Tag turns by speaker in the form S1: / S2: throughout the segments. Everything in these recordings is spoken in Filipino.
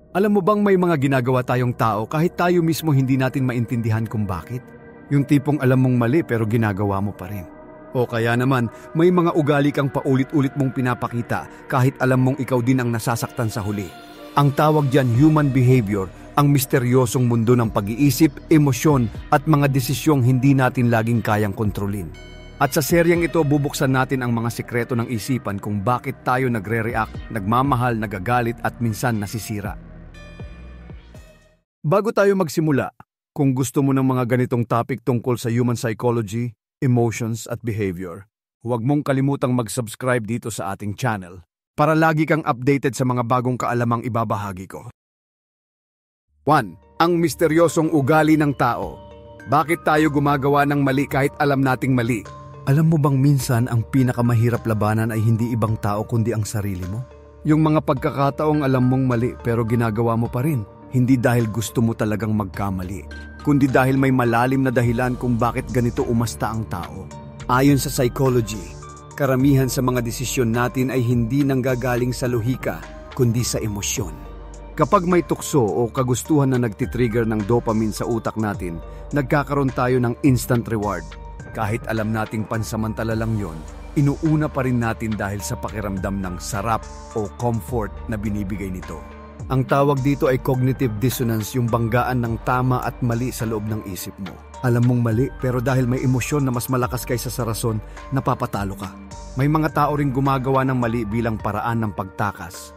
S1: Alam mo bang may mga ginagawa tayong tao kahit tayo mismo hindi natin maintindihan kung bakit? Yung tipong alam mong mali pero ginagawa mo pa rin. O kaya naman, may mga ugali kang paulit-ulit mong pinapakita kahit alam mong ikaw din ang nasasaktan sa huli. Ang tawag diyan human behavior, ang misteryosong mundo ng pag-iisip, emosyon at mga desisyong hindi natin laging kayang kontrolin. At sa seryeng ito, bubuksan natin ang mga sikreto ng isipan kung bakit tayo nagre-react, nagmamahal, nagagalit at minsan nasisira. Bago tayo magsimula, kung gusto mo ng mga ganitong topic tungkol sa human psychology, emotions at behavior, huwag mong kalimutang mag-subscribe dito sa ating channel para lagi kang updated sa mga bagong kaalamang ibabahagi ko. 1. Ang misteryosong ugali ng tao. Bakit tayo gumagawa ng mali kahit alam nating mali? Alam mo bang minsan ang pinakamahirap labanan ay hindi ibang tao kundi ang sarili mo? Yung mga pagkakataong alam mong mali pero ginagawa mo pa rin, hindi dahil gusto mo talagang magkamali, kundi dahil may malalim na dahilan kung bakit ganito umasta ang tao. Ayon sa psychology, karamihan sa mga desisyon natin ay hindi nanggagaling sa lohika, kundi sa emosyon. Kapag may tukso o kagustuhan na nagtitrigger ng dopamine sa utak natin, nagkakaroon tayo ng instant reward. Kahit alam nating pansamantala lang yon, inuuna pa rin natin dahil sa pakiramdam ng sarap o comfort na binibigay nito. Ang tawag dito ay cognitive dissonance, yung banggaan ng tama at mali sa loob ng isip mo. Alam mong mali pero dahil may emosyon na mas malakas kaysa sa rason, napapatalo ka. May mga tao ring gumagawa ng mali bilang paraan ng pagtakas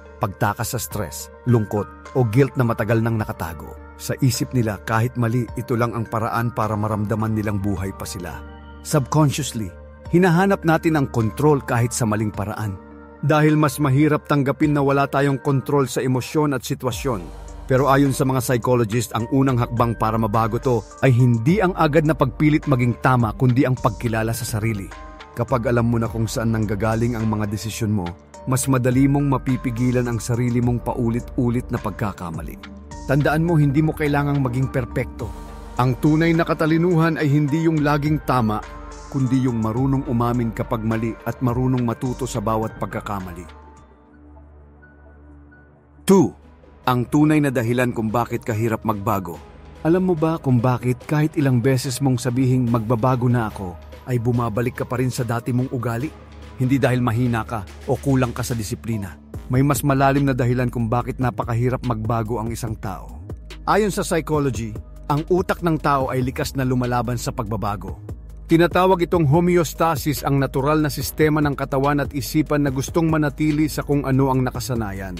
S1: sa stress, lungkot o guilt na matagal nang nakatago. Sa isip nila kahit mali, ito lang ang paraan para maramdaman nilang buhay pa sila. Subconsciously, hinahanap natin ang control kahit sa maling paraan. Dahil mas mahirap tanggapin na wala tayong kontrol sa emosyon at sitwasyon. Pero ayon sa mga psychologist, ang unang hakbang para mabago to ay hindi ang agad na pagpilit maging tama kundi ang pagkilala sa sarili. Kapag alam mo na kung saan nanggagaling ang mga desisyon mo, mas madali mong mapipigilan ang sarili mong paulit-ulit na pagkakamali. Tandaan mo, hindi mo kailangang maging perpekto. Ang tunay na katalinuhan ay hindi yung laging tama, kundi yung marunong umamin kapag mali at marunong matuto sa bawat pagkakamali. 2. Ang tunay na dahilan kung bakit kahirap magbago. Alam mo ba kung bakit kahit ilang beses mong sabihing magbabago na ako, ay bumabalik ka pa rin sa dati mong ugali? Hindi dahil mahina ka o kulang ka sa disiplina. May mas malalim na dahilan kung bakit napakahirap magbago ang isang tao. Ayon sa psychology, ang utak ng tao ay likas na lumalaban sa pagbabago. Tinatawag itong homeostasis, ang natural na sistema ng katawan at isipan na gustong manatili sa kung ano ang nakasanayan.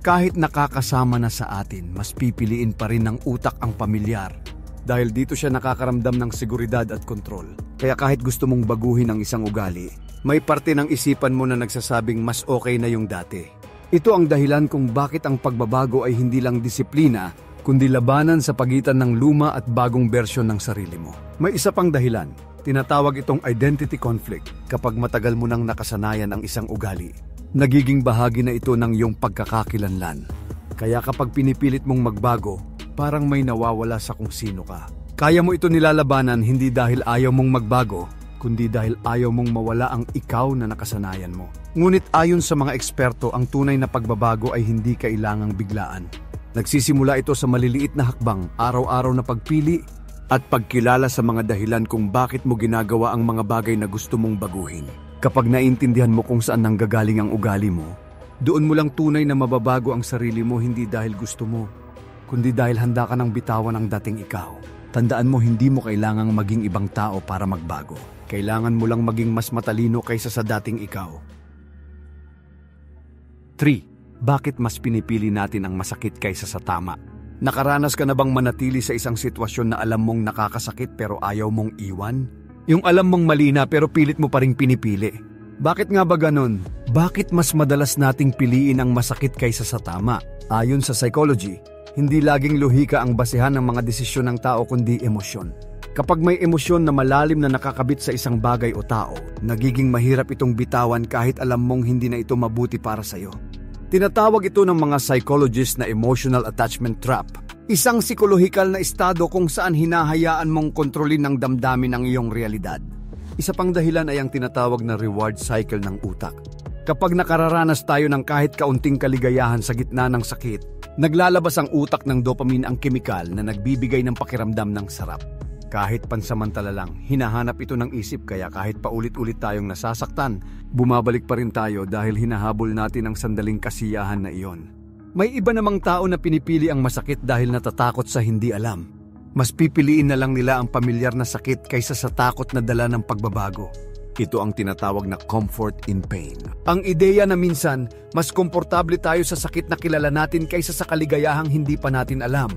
S1: Kahit nakakasama na sa atin, mas pipiliin pa rin ng utak ang pamilyar. Dahil dito siya nakakaramdam ng seguridad at kontrol. Kaya kahit gusto mong baguhin ang isang ugali, may parte ng isipan mo na nagsasabing mas okay na yung dati. Ito ang dahilan kung bakit ang pagbabago ay hindi lang disiplina, kundi labanan sa pagitan ng luma at bagong bersyon ng sarili mo. May isa pang dahilan. Tinatawag itong identity conflict. Kapag matagal mo nang nakasanayan ang isang ugali, nagiging bahagi na ito ng iyong pagkakakilanlan. Kaya kapag pinipilit mong magbago, parang may nawawala sa kung sino ka. Kaya mo ito nilalabanan hindi dahil ayaw mong magbago, kundi dahil ayaw mong mawala ang ikaw na nakasanayan mo. Ngunit ayon sa mga eksperto, ang tunay na pagbabago ay hindi kailangang biglaan. Nagsisimula ito sa maliliit na hakbang, araw-araw na pagpili, at pagkilala sa mga dahilan kung bakit mo ginagawa ang mga bagay na gusto mong baguhin. Kapag naintindihan mo kung saan nanggagaling ang ugali mo, doon mo lang tunay na mababago ang sarili mo hindi dahil gusto mo, kundi dahil handa ka nang bitawan ang dating ikaw. Tandaan mo, hindi mo kailangang maging ibang tao para magbago. Kailangan mo lang maging mas matalino kaysa sa dating ikaw. 3. Bakit mas pinipili natin ang masakit kaysa sa tama? Nakaranas ka na bang manatili sa isang sitwasyon na alam mong nakakasakit pero ayaw mong iwan? Yung alam mong mali na pero pilit mo pa ring pinipili. Bakit nga ba ganun? Bakit mas madalas nating piliin ang masakit kaysa sa tama? Ayon sa psychology, hindi laging lohika ang basehan ng mga desisyon ng tao kundi emosyon. Kapag may emosyon na malalim na nakakabit sa isang bagay o tao, nagiging mahirap itong bitawan kahit alam mong hindi na ito mabuti para sa'yo. Tinatawag ito ng mga psychologist na emotional attachment trap. Isang psikolohikal na estado kung saan hinahayaan mong kontrolin ng damdamin ang iyong realidad. Isa pang dahilan ay ang tinatawag na reward cycle ng utak. Kapag nakararanas tayo ng kahit kaunting kaligayahan sa gitna ng sakit, naglalabas ang utak ng dopamine, ang kemikal na nagbibigay ng pakiramdam ng sarap. Kahit pansamantala lang, hinahanap ito ng isip, kaya kahit paulit-ulit tayong nasasaktan, bumabalik pa rin tayo dahil hinahabol natin ang sandaling kasiyahan na iyon. May iba namang tao na pinipili ang masakit dahil natatakot sa hindi alam. Mas pipiliin na lang nila ang pamilyar na sakit kaysa sa takot na dala ng pagbabago. Ito ang tinatawag na comfort in pain. Ang ideya na minsan, mas komportable tayo sa sakit na kilala natin kaysa sa kaligayahang hindi pa natin alam.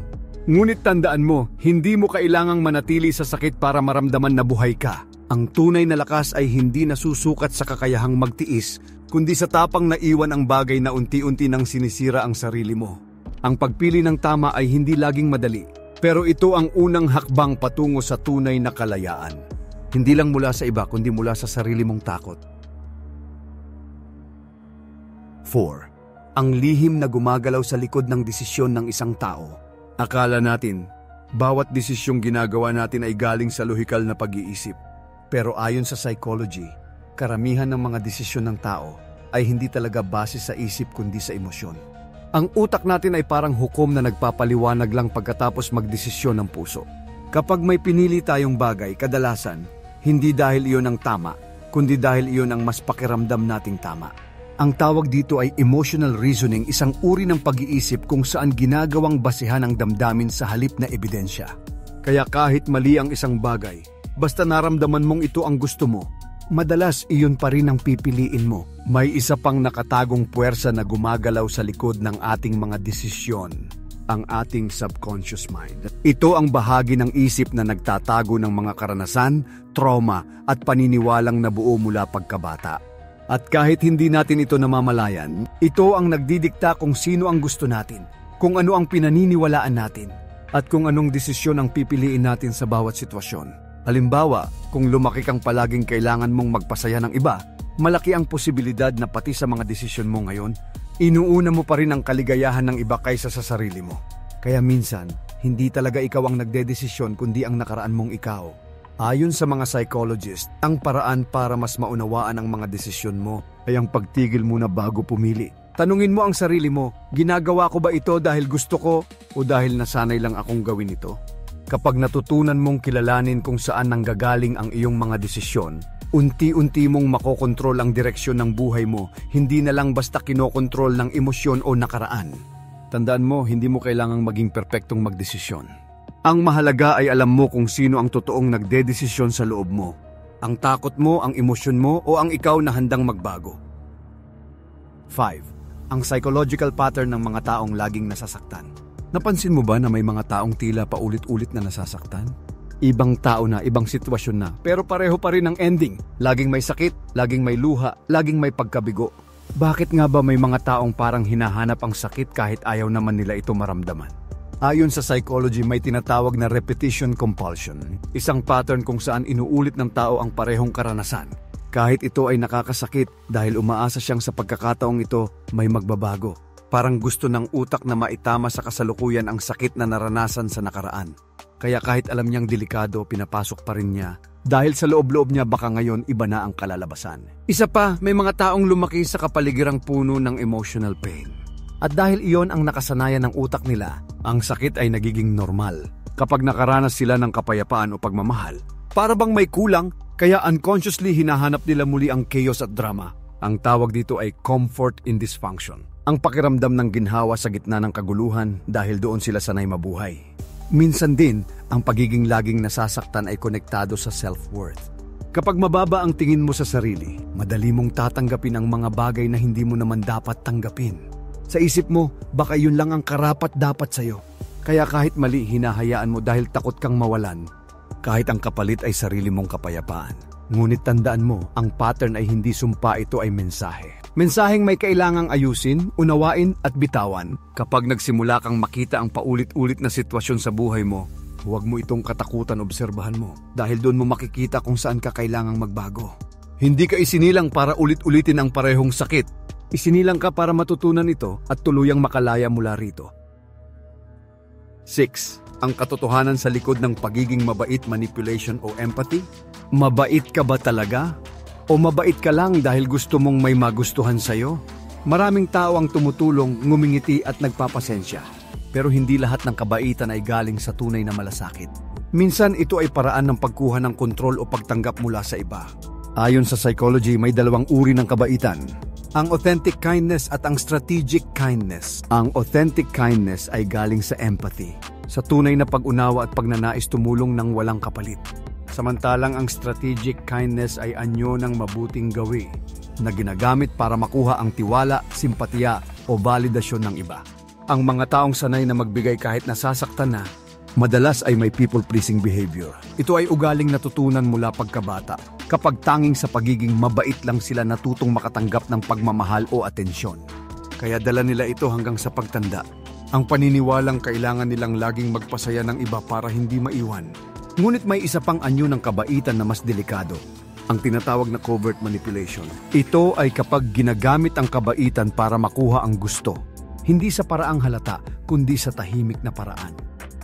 S1: Ngunit tandaan mo, hindi mo kailangang manatili sa sakit para maramdaman na buhay ka. Ang tunay na lakas ay hindi nasusukat sa kakayahang magtiis, kundi sa tapang na iwan ang bagay na unti-unti nang sinisira ang sarili mo. Ang pagpili ng tama ay hindi laging madali, pero ito ang unang hakbang patungo sa tunay na kalayaan. Hindi lang mula sa iba, kundi mula sa sarili mong takot. 4. Ang lihim na gumagalaw sa likod ng desisyon ng isang tao. Akala natin, bawat desisyong ginagawa natin ay galing sa lohikal na pag-iisip. Pero ayon sa psychology, karamihan ng mga desisyon ng tao ay hindi talaga base sa isip kundi sa emosyon. Ang utak natin ay parang hukom na nagpapaliwanag lang pagkatapos magdesisyon ng puso. Kapag may pinili tayong bagay, kadalasan, hindi dahil iyon ang tama, kundi dahil iyon ang mas pakiramdam nating tama. Ang tawag dito ay emotional reasoning, isang uri ng pag-iisip kung saan ginagawang basehan ang damdamin sa halip na ebidensya. Kaya kahit mali ang isang bagay, basta naramdaman mong ito ang gusto mo, madalas iyon pa rin ang pipiliin mo. May isa pang nakatagong puwersa na gumagalaw sa likod ng ating mga desisyon, ang ating subconscious mind. Ito ang bahagi ng isip na nagtatago ng mga karanasan, trauma at paniniwalang nabuo mula pagkabata. At kahit hindi natin ito namamalayan, ito ang nagdidikta kung sino ang gusto natin, kung ano ang pinaniniwalaan natin, at kung anong desisyon ang pipiliin natin sa bawat sitwasyon. Halimbawa, kung lumaki kang palaging kailangan mong magpasaya ng iba, malaki ang posibilidad na pati sa mga desisyon mo ngayon, inuuna mo pa rin ang kaligayahan ng iba kaysa sa sarili mo. Kaya minsan, hindi talaga ikaw ang nagdedesisyon kundi ang nakaraan mong ikaw. Ayon sa mga psychologist, ang paraan para mas maunawaan ang mga desisyon mo ay ang pagtigil muna bago pumili. Tanungin mo ang sarili mo, ginagawa ko ba ito dahil gusto ko o dahil nasanay lang akong gawin ito? Kapag natutunan mong kilalanin kung saan nanggagaling ang iyong mga desisyon, unti-unti mong makokontrol ang direksyon ng buhay mo, hindi na lang basta kinokontrol ng emosyon o nakaraan. Tandaan mo, hindi mo kailangang maging perpektong magdesisyon. Ang mahalaga ay alam mo kung sino ang totoong nagdedesisyon sa loob mo. Ang takot mo, ang emosyon mo, o ang ikaw na handang magbago. 5. Ang psychological pattern ng mga taong laging nasasaktan. Napansin mo ba na may mga taong tila paulit-ulit na nasasaktan? Ibang tao na, ibang sitwasyon na, pero pareho pa rin ang ending. Laging may sakit, laging may luha, laging may pagkabigo. Bakit nga ba may mga taong parang hinahanap ang sakit kahit ayaw naman nila ito maramdaman? Ayon sa psychology, may tinatawag na repetition compulsion, isang pattern kung saan inuulit ng tao ang parehong karanasan. Kahit ito ay nakakasakit dahil umaasa siyang sa pagkakataong ito may magbabago. Parang gusto ng utak na maitama sa kasalukuyan ang sakit na naranasan sa nakaraan. Kaya kahit alam niyang delikado, pinapasok pa rin niya. Dahil sa loob-loob niya baka ngayon iba na ang kalalabasan. Isa pa, may mga taong lumaki sa kapaligirang puno ng emotional pain. At dahil iyon ang nakasanayan ng utak nila, ang sakit ay nagiging normal. Kapag nakaranas sila ng kapayapaan o pagmamahal, para bang may kulang, kaya unconsciously hinahanap nila muli ang chaos at drama. Ang tawag dito ay comfort in dysfunction. Ang pakiramdam ng ginhawa sa gitna ng kaguluhan dahil doon sila sanay mabuhay. Minsan din, ang pagiging laging nasasaktan ay konektado sa self-worth. Kapag mababa ang tingin mo sa sarili, madali mong tatanggapin ang mga bagay na hindi mo naman dapat tanggapin. Sa isip mo, baka yun lang ang karapat-dapat sa'yo. Kaya kahit mali, hinahayaan mo dahil takot kang mawalan. Kahit ang kapalit ay sarili mong kapayapaan. Ngunit tandaan mo, ang pattern ay hindi sumpa, ito ay mensahe. Mensaheng may kailangang ayusin, unawain at bitawan. Kapag nagsimula kang makita ang paulit-ulit na sitwasyon sa buhay mo, huwag mo itong katakutan, obserbahan mo. Dahil doon mo makikita kung saan ka kailangang magbago. Hindi ka isinilang para ulit-ulitin ang parehong sakit. Isinilang ka para matutunan ito at tuluyang makalaya mula rito. 6. Ang katotohanan sa likod ng pagiging mabait, manipulation o empathy. Mabait ka ba talaga? O mabait ka lang dahil gusto mong may magustuhan sa'yo? Maraming tao ang tumutulong, ngumingiti at nagpapasensya. Pero hindi lahat ng kabaitan ay galing sa tunay na malasakit. Minsan ito ay paraan ng pagkuha ng kontrol o pagtanggap mula sa iba. Ayon sa psychology, may dalawang uri ng kabaitan. Ang authentic kindness at ang strategic kindness. Ang authentic kindness ay galing sa empathy, sa tunay na pag-unawa at pagnanais tumulong ng walang kapalit. Samantalang ang strategic kindness ay anyo ng mabuting gawi na ginagamit para makuha ang tiwala, simpatiya o validasyon ng iba. Ang mga taong sanay na magbigay kahit nasasaktan na, madalas ay may people-pleasing behavior. Ito ay ugaling natutunan mula pagkabata, kapag tanging sa pagiging mabait lang sila natutong makatanggap ng pagmamahal o atensyon. Kaya dala nila ito hanggang sa pagtanda. Ang paniniwalang kailangan nilang laging magpasaya ng iba para hindi maiwan. Ngunit may isa pang anyo ng kabaitan na mas delikado, ang tinatawag na covert manipulation. Ito ay kapag ginagamit ang kabaitan para makuha ang gusto, hindi sa paraang halata, kundi sa tahimik na paraan.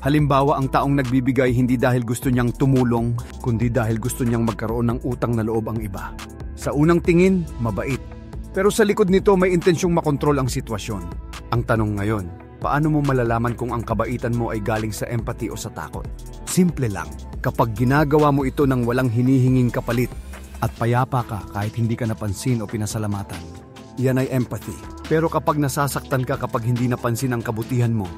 S1: Halimbawa, ang taong nagbibigay hindi dahil gusto niyang tumulong, kundi dahil gusto niyang magkaroon ng utang na loob ang iba. Sa unang tingin, mabait. Pero sa likod nito may intensyong makontrol ang sitwasyon. Ang tanong ngayon, paano mo malalaman kung ang kabaitan mo ay galing sa empathy o sa takot? Simple lang, kapag ginagawa mo ito ng walang hinihinging kapalit at payapa ka kahit hindi ka napansin o pinasalamatan, yan ay empathy. Pero kapag nasasaktan ka kapag hindi napansin ang kabutihan mo,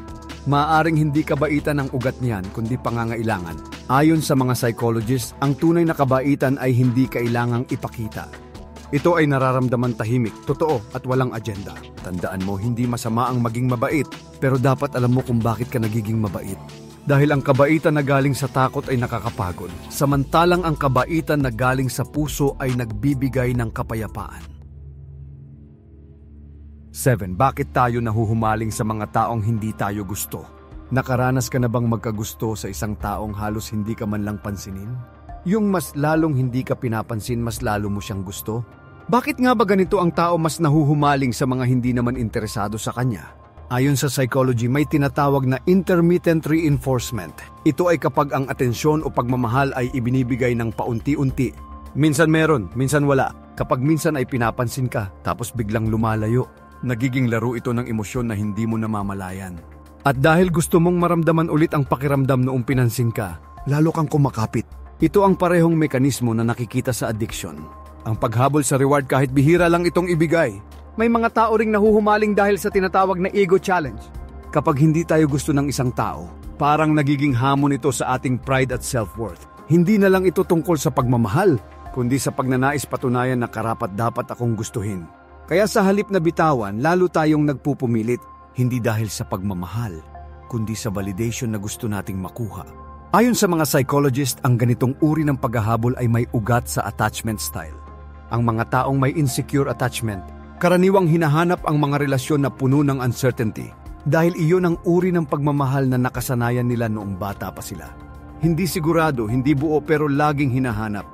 S1: maaaring hindi kabaitan ang ugat niyan kundi pangangailangan. Ayon sa mga psychologists, ang tunay na kabaitan ay hindi kailangang ipakita. Ito ay nararamdaman tahimik, totoo at walang agenda. Tandaan mo, hindi masama ang maging mabait, pero dapat alam mo kung bakit ka nagiging mabait. Dahil ang kabaitan na galing sa takot ay nakakapagod, samantalang ang kabaitan na galing sa puso ay nagbibigay ng kapayapaan. 7. Bakit tayo nahuhumaling sa mga taong hindi tayo gusto? Nakaranas ka na bang magkagusto sa isang taong halos hindi ka man lang pansinin? Yung mas lalong hindi ka pinapansin, mas lalo mo siyang gusto? Bakit nga ba ganito ang tao mas nahuhumaling sa mga hindi naman interesado sa kanya? Ayon sa psychology, may tinatawag na intermittent reinforcement. Ito ay kapag ang atensyon o pagmamahal ay ibinibigay ng paunti-unti. Minsan meron, minsan wala. Kapag minsan ay pinapansin ka, tapos biglang lumalayo. Nagiging laro ito ng emosyon na hindi mo namamalayan. At dahil gusto mong maramdaman ulit ang pakiramdam noong pinansin ka, lalo kang kumakapit. Ito ang parehong mekanismo na nakikita sa addiction. Ang paghabol sa reward kahit bihira lang itong ibigay. May mga tao ring nahuhumaling dahil sa tinatawag na ego challenge. Kapag hindi tayo gusto ng isang tao, parang nagiging hamon ito sa ating pride at self-worth. Hindi na lang ito tungkol sa pagmamahal, kundi sa pagnanais patunayan na karapat-dapat akong gustuhin. Kaya sa halip na bitawan, lalo tayong nagpupumilit, hindi dahil sa pagmamahal, kundi sa validation na gusto nating makuha. Ayon sa mga psychologist, ang ganitong uri ng paghahabol ay may ugat sa attachment style. Ang mga taong may insecure attachment, karaniwang hinahanap ang mga relasyon na puno ng uncertainty dahil iyon ang uri ng pagmamahal na nakasanayan nila noong bata pa sila. Hindi sigurado, hindi buo pero laging hinahanap.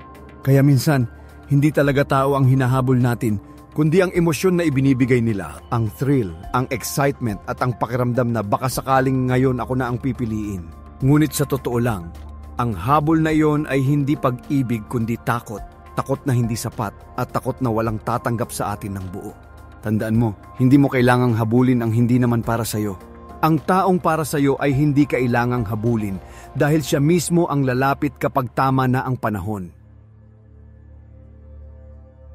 S1: Kaya minsan, hindi talaga tao ang hinahabol natin, kundi ang emosyon na ibinibigay nila, ang thrill, ang excitement at ang pakiramdam na baka sakaling ngayon ako na ang pipiliin. Ngunit sa totoo lang, ang habol na iyon ay hindi pag-ibig kundi takot. Takot na hindi sapat at takot na walang tatanggap sa atin ng buo. Tandaan mo, hindi mo kailangang habulin ang hindi naman para sa'yo. Ang taong para sa'yo ay hindi kailangang habulin dahil siya mismo ang lalapit kapag tama na ang panahon.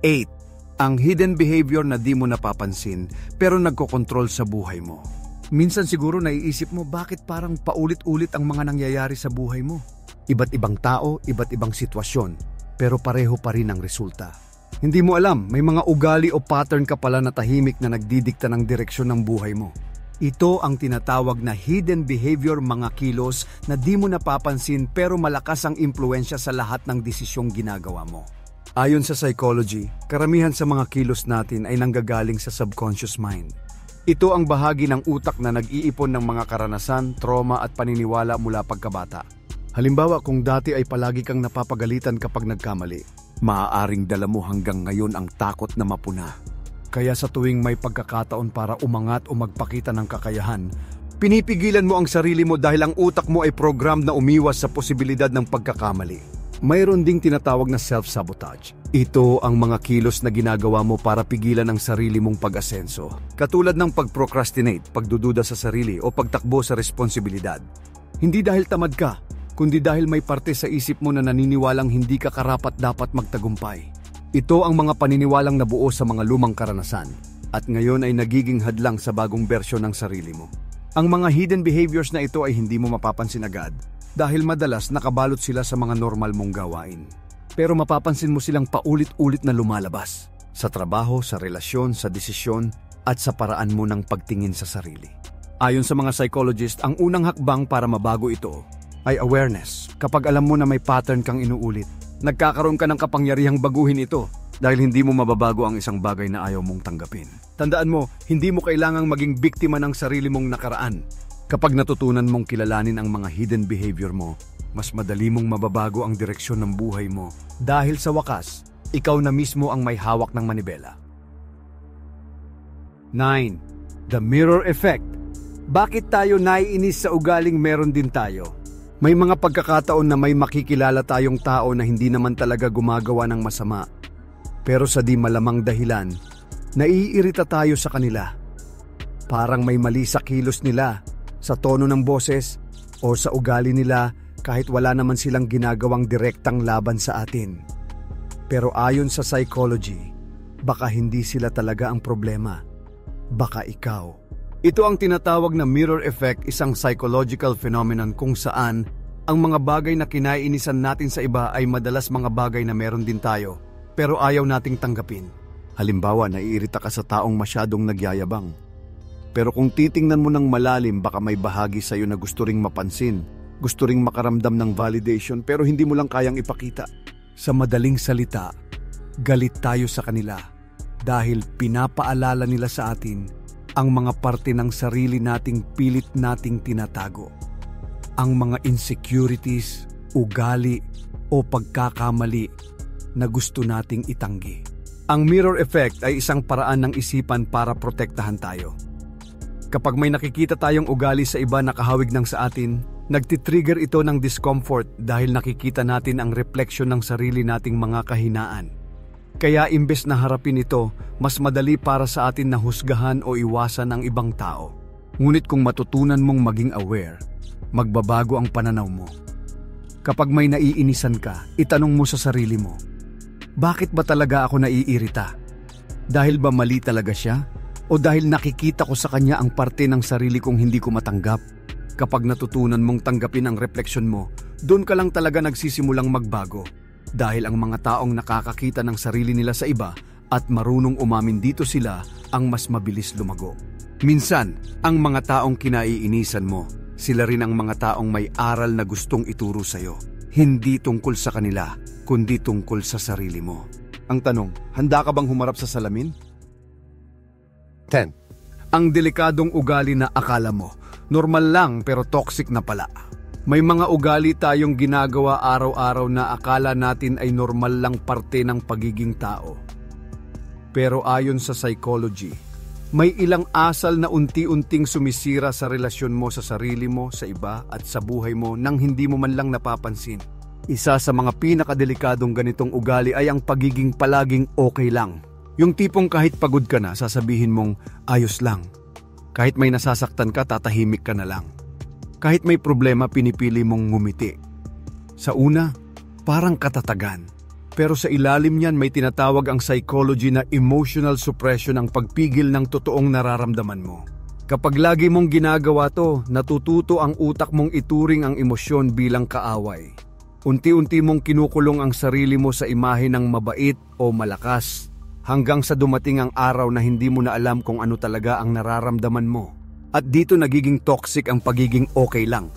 S1: 8. Ang hidden behavior na di mo napapansin pero nagkokontrol sa buhay mo. Minsan siguro naiisip mo bakit parang paulit-ulit ang mga nangyayari sa buhay mo. Iba't ibang tao, iba't ibang sitwasyon. Pero pareho pa rin ang resulta. Hindi mo alam, may mga ugali o pattern ka pala na tahimik na nagdidikta ng direksyon ng buhay mo. Ito ang tinatawag na hidden behavior, mga kilos na di mo napapansin pero malakas ang impluensya sa lahat ng desisyong ginagawa mo. Ayon sa psychology, karamihan sa mga kilos natin ay nanggagaling sa subconscious mind. Ito ang bahagi ng utak na nag-iipon ng mga karanasan, trauma at paniniwala mula pagkabata. Halimbawa, kung dati ay palagi kang napapagalitan kapag nagkamali, maaaring dala mo hanggang ngayon ang takot na mapuna. Kaya sa tuwing may pagkakataon para umangat o magpakita ng kakayahan, pinipigilan mo ang sarili mo dahil ang utak mo ay program na umiwas sa posibilidad ng pagkakamali. Mayroon ding tinatawag na self-sabotage. Ito ang mga kilos na ginagawa mo para pigilan ang sarili mong pag-asenso. Katulad ng pag-procrastinate, pagdududa sa sarili o pagtakbo sa responsibilidad. Hindi dahil tamad ka, kundi dahil may parte sa isip mo na naniniwalang hindi ka karapat-dapat magtagumpay. Ito ang mga paniniwalang nabuo sa mga lumang karanasan at ngayon ay nagiging hadlang sa bagong bersyon ng sarili mo. Ang mga hidden behaviors na ito ay hindi mo mapapansin agad dahil madalas nakabalot sila sa mga normal mong gawain. Pero mapapansin mo silang paulit-ulit na lumalabas sa trabaho, sa relasyon, sa desisyon at sa paraan mo ng pagtingin sa sarili. Ayon sa mga psychologist, ang unang hakbang para mabago ito ay awareness. Kapag alam mo na may pattern kang inuulit, nagkakaroon ka ng kapangyarihang baguhin ito dahil hindi mo mababago ang isang bagay na ayaw mong tanggapin. Tandaan mo, hindi mo kailangang maging biktima ng sarili mong nakaraan. Kapag natutunan mong kilalanin ang mga hidden behavior mo, mas madali mong mababago ang direksyon ng buhay mo dahil sa wakas, ikaw na mismo ang may hawak ng manibela. 9. The mirror effect. Bakit tayo naiinis sa ugaling meron din tayo? May mga pagkakataon na may makikilala tayong tao na hindi naman talaga gumagawa ng masama. Pero sa di malamang dahilan, naiirita tayo sa kanila. Parang may mali sa kilos nila, sa tono ng boses, o sa ugali nila kahit wala naman silang ginagawang direktang laban sa atin. Pero ayon sa psychology, baka hindi sila talaga ang problema. Baka ikaw. Ito ang tinatawag na mirror effect, isang psychological phenomenon kung saan ang mga bagay na kinaiinisan natin sa iba ay madalas mga bagay na meron din tayo pero ayaw nating tanggapin. Halimbawa, naiirita ka sa taong masyadong nagyayabang. Pero kung titingnan mo ng malalim, baka may bahagi sa iyo na gusto ring mapansin, gusto ring makaramdam ng validation pero hindi mo lang kayang ipakita. Sa madaling salita, galit tayo sa kanila dahil pinapaalala nila sa atin ang mga parte ng sarili nating pilit nating tinatago. Ang mga insecurities, ugali o pagkakamali na gusto nating itanggi. Ang mirror effect ay isang paraan ng isipan para protektahan tayo. Kapag may nakikita tayong ugali sa iba na kahawig ng sa atin, nagtitrigger ito ng discomfort dahil nakikita natin ang refleksyon ng sarili nating mga kahinaan. Kaya imbes na harapin ito, mas madali para sa atin na husgahan o iwasan ang ibang tao. Ngunit kung matutunan mong maging aware, magbabago ang pananaw mo. Kapag may naiinisan ka, itanong mo sa sarili mo, bakit ba talaga ako naiirita? Dahil ba mali talaga siya? O dahil nakikita ko sa kanya ang parte ng sarili kong hindi ko matanggap? Kapag natutunan mong tanggapin ang refleksyon mo, doon ka lang talaga nagsisimulang magbago. Dahil ang mga taong nakakakita ng sarili nila sa iba at marunong umamin dito sila ang mas mabilis lumago. Minsan, ang mga taong kinaiinisan mo, sila rin ang mga taong may aral na gustong ituro sa'yo. Hindi tungkol sa kanila, kundi tungkol sa sarili mo. Ang tanong, handa ka bang humarap sa salamin? 10. Ang delikadong ugali na akala mo, normal lang pero toxic na pala. May mga ugali tayong ginagawa araw-araw na akala natin ay normal lang parte ng pagiging tao. Pero ayon sa psychology, may ilang asal na unti-unting sumisira sa relasyon mo sa sarili mo, sa iba at sa buhay mo nang hindi mo man lang napapansin. Isa sa mga pinakadelikadong ganitong ugali ay ang pagiging palaging okay lang. Yung tipong kahit pagod ka na, sasabihin mong ayos lang. Kahit may nasasaktan ka, tatahimik ka na lang. Kahit may problema, pinipili mong ngumiti. Sa una, parang katatagan. Pero sa ilalim niyan may tinatawag ang psychology na emotional suppression, ang pagpigil ng totoong nararamdaman mo. Kapag lagi mong ginagawa to, natututo ang utak mong ituring ang emosyon bilang kaaway. Unti-unti mong kinukulong ang sarili mo sa imahe ng mabait o malakas hanggang sa dumating ang araw na hindi mo na alam kung ano talaga ang nararamdaman mo. At dito nagiging toxic ang pagiging okay lang.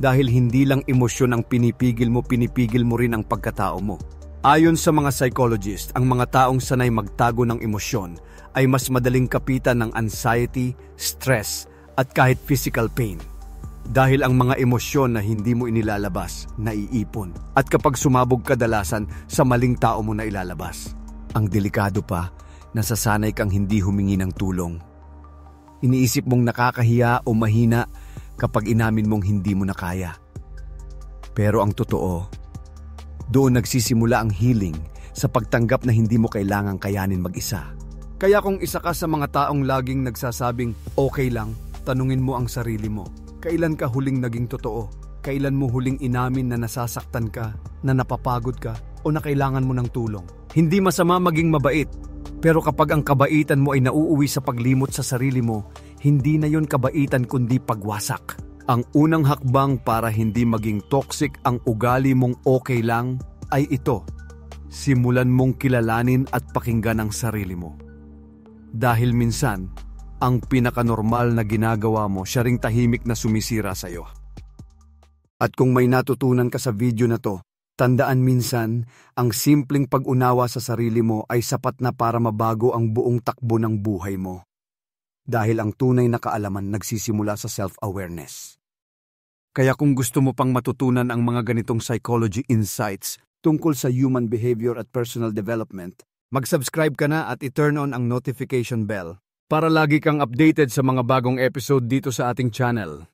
S1: Dahil hindi lang emosyon ang pinipigil mo rin ang pagkatao mo. Ayon sa mga psychologist, ang mga taong sanay magtago ng emosyon ay mas madaling kapitan ng anxiety, stress, at kahit physical pain. Dahil ang mga emosyon na hindi mo inilalabas, naiipon. At kapag sumabog kadalasan, sa maling tao mo na ilalabas. Ang delikado pa, nasasanay kang hindi humingi ng tulong. Iniisip mong nakakahiya o mahina kapag inamin mong hindi mo na kaya. Pero ang totoo, Doon nagsisimula ang healing sa pagtanggap na hindi mo kailangang kayanin mag-isa. Kaya kung isa ka sa mga taong laging nagsasabing okay lang, tanungin mo ang sarili mo. Kailan ka huling naging totoo? Kailan mo huling inamin na nasasaktan ka, na napapagod ka, o na kailangan mo ng tulong? Hindi masama maging mabait, pero kapag ang kabaitan mo ay nauuwi sa paglimot sa sarili mo, hindi na yon kabaitan kundi pagwasak. Ang unang hakbang para hindi maging toxic ang ugali mong okay lang ay ito. Simulan mong kilalanin at pakinggan ang sarili mo. Dahil minsan, ang pinakanormal na ginagawa mo, siya ring tahimik na sumisira sa iyo. At kung may natutunan ka sa video na to, tandaan minsan, ang simpleng pag-unawa sa sarili mo ay sapat na para mabago ang buong takbo ng buhay mo. Dahil ang tunay na kaalaman nagsisimula sa self-awareness. Kaya kung gusto mo pang matutunan ang mga ganitong psychology insights tungkol sa human behavior at personal development, mag-subscribe ka na at i-turn on ang notification bell para lagi kang updated sa mga bagong episode dito sa ating channel.